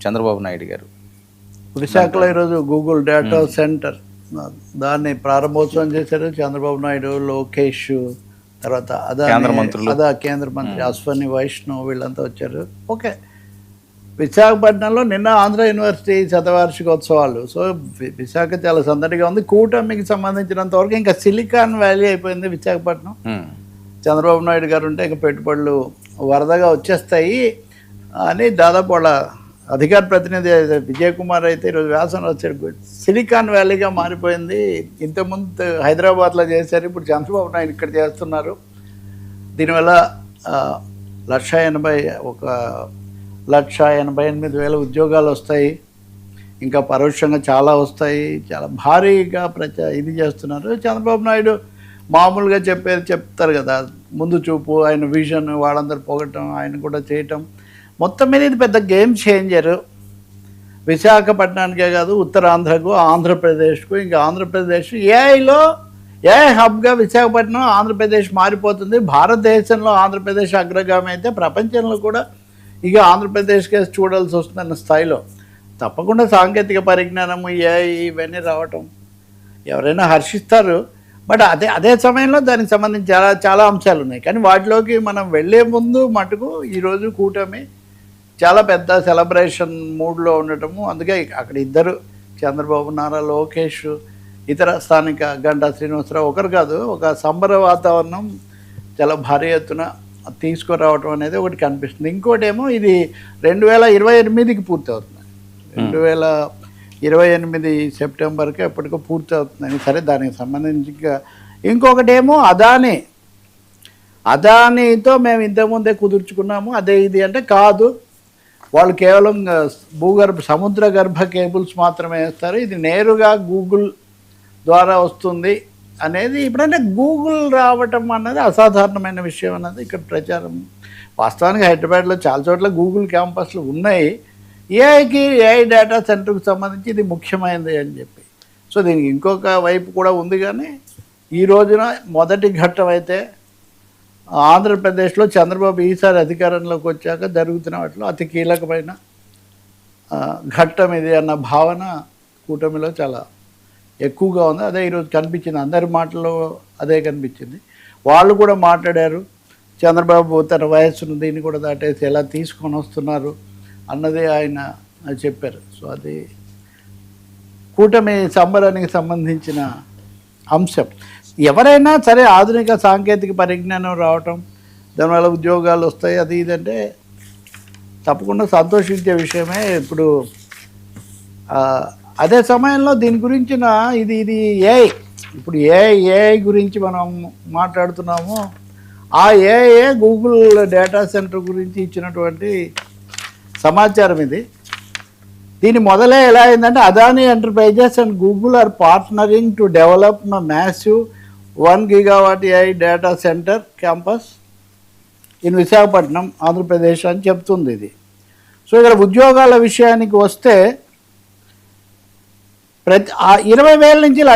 చంద్రబాబు నాయుడు గారు. విశాఖలో ఈరోజు గూగుల్ డేటా సెంటర్ దాన్ని ప్రారంభోత్సవం చేశారు చంద్రబాబు నాయుడు, లోకేష్, తర్వాత కేంద్ర మంత్రులు, కేంద్ర మంత్రి అశ్వని వైష్ణవ్ వీళ్ళంతా వచ్చారు. ఓకే, విశాఖపట్నంలో నిన్న ఆంధ్ర యూనివర్సిటీ శతవార్షికోత్సవాలు. సో విశాఖ చాలా సందడిగా ఉంది. కూటమికి సంబంధించినంత వరకు ఇంకా సిలికాన్ వ్యాలీ అయిపోయింది విశాఖపట్నం. చంద్రబాబు నాయుడు గారు ఉంటే ఇంకా పెట్టుబడులు వరదగా వచ్చేస్తాయి అని దాదాపు వాళ్ళ అధికార ప్రతినిధి విజయ్ కుమార్ అయితే ఈరోజు వ్యాసంలో వచ్చాడు. సిలికాన్ వ్యాలీగా మారిపోయింది. ఇంతకుముందు హైదరాబాద్లో చేశారు, ఇప్పుడు చంద్రబాబు నాయుడు ఇక్కడ చేస్తున్నారు. దీనివల్ల 1,88,000 ఉద్యోగాలు వస్తాయి, ఇంకా పరోక్షంగా చాలా వస్తాయి. చాలా భారీగా ఇది చేస్తున్నారు. చంద్రబాబు నాయుడు మామూలుగా చెప్తారు కదా, ముందు చూపు, ఆయన విజన్, వాళ్ళందరూ పొగటం, ఆయన కూడా చేయటం. మొత్తం మీద ఇది పెద్ద గేమ్ చేంజరు. విశాఖపట్నానికే కాదు, ఉత్తరాంధ్రకు, ఆంధ్రప్రదేశ్కు, ఇంకా ఆంధ్రప్రదేశ్ ఏఐ హబ్గా విశాఖపట్నం, ఆంధ్రప్రదేశ్ మారిపోతుంది. భారతదేశంలో ఆంధ్రప్రదేశ్ అగ్రగామి అయితే ప్రపంచంలో కూడా ఇక ఆంధ్రప్రదేశ్కే చూడాల్సి వస్తుందన్న స్థాయిలో తప్పకుండా సాంకేతిక పరిజ్ఞానము, ఏఐ ఇవన్నీ రావటం ఎవరైనా హర్షిస్తారు. బట్ అదే సమయంలో దానికి సంబంధించి చాలా అంశాలు ఉన్నాయి. కానీ వాటిలోకి మనం వెళ్ళే ముందు మటుకు ఈరోజు కూటమి చాలా పెద్ద సెలబ్రేషన్ మూడ్లో ఉండటము. అందుకే అక్కడ ఇద్దరు, చంద్రబాబు, నారా లోకేష్, ఇతర స్థానిక గంటా శ్రీనివాసరావు, ఒకరు కాదు, ఒక సంబర వాతావరణం చాలా భారీ ఎత్తున తీసుకురావటం అనేది ఒకటి కనిపిస్తుంది. ఇంకోటి ఏమో ఇది 2028కి పూర్తి అవుతుంది. 2028 సెప్టెంబర్కి ఎప్పటికో పూర్తి అవుతుందని. సరే, దానికి సంబంధించి ఇంకొకటేమో అదానీతో మేము ఇంతకుముందే కుదుర్చుకున్నాము, అదే ఇది అంటే కాదు, వాళ్ళు కేవలం సముద్ర గర్భ కేబుల్స్ మాత్రమే వేస్తారు, ఇది నేరుగా గూగుల్ ద్వారా వస్తుంది అనేది. ఇప్పుడంటే గూగుల్ రావటం అన్నది అసాధారణమైన విషయం అన్నది ఇక్కడ ప్రచారం. వాస్తవానికి హైదరాబాద్లో చాలా చోట్ల గూగుల్ క్యాంపస్లు ఉన్నాయి. ఏఐ డేటా సెంటర్కి సంబంధించి ఇది ముఖ్యమైనది అని చెప్పి. సో దీనికి ఇంకొక వైపు కూడా ఉంది. కానీ ఈ రోజున మొదటి ఘట్టం అయితే ఆంధ్రప్రదేశ్లో చంద్రబాబు ఈసారి అధికారంలోకి వచ్చాక జరుగుతున్న వాటిలో అతి కీలకమైన ఘట్టం ఇది అన్న భావన కూటమిలో చాలా ఎక్కువగా ఉంది. అదే ఈరోజు కనిపించింది, అందరి మాటల్లో అదే కనిపించింది. వాళ్ళు కూడా మాట్లాడారు, చంద్రబాబు తన వయస్సును దీన్ని కూడా దాటేసి ఎలా తీసుకొని వస్తున్నారు అన్నది ఆయన చెప్పారు. సో అది కూటమి సంబరానికి సంబంధించిన అంశం. ఎవరైనా సరే ఆధునిక సాంకేతిక పరిజ్ఞానం రావటం, దానివల్ల ఉద్యోగాలు వస్తాయి, అది ఇదంటే తప్పకుండా సంతోషించే విషయమే. ఇప్పుడు అదే సమయంలో దీని గురించిన ఇది ఏఐ, ఇప్పుడు ఏఐ గురించి మనం మాట్లాడుతున్నాము. ఆ ఏఐ గూగుల్ డేటా సెంటర్ గురించి ఇచ్చినటువంటి సమాచారం ఇది. దీని మొదలే ఎలా అయిందంటే, Adani enterprises and Google or partnering to develop massive 1 gigawatt AI data centre campus in Visakhapatnam, Andhra Pradesh అని చెప్తుంది ఇది. సో ఇక్కడ ఉద్యోగాల విషయానికి వస్తే 20,000 నుంచి 1,00,000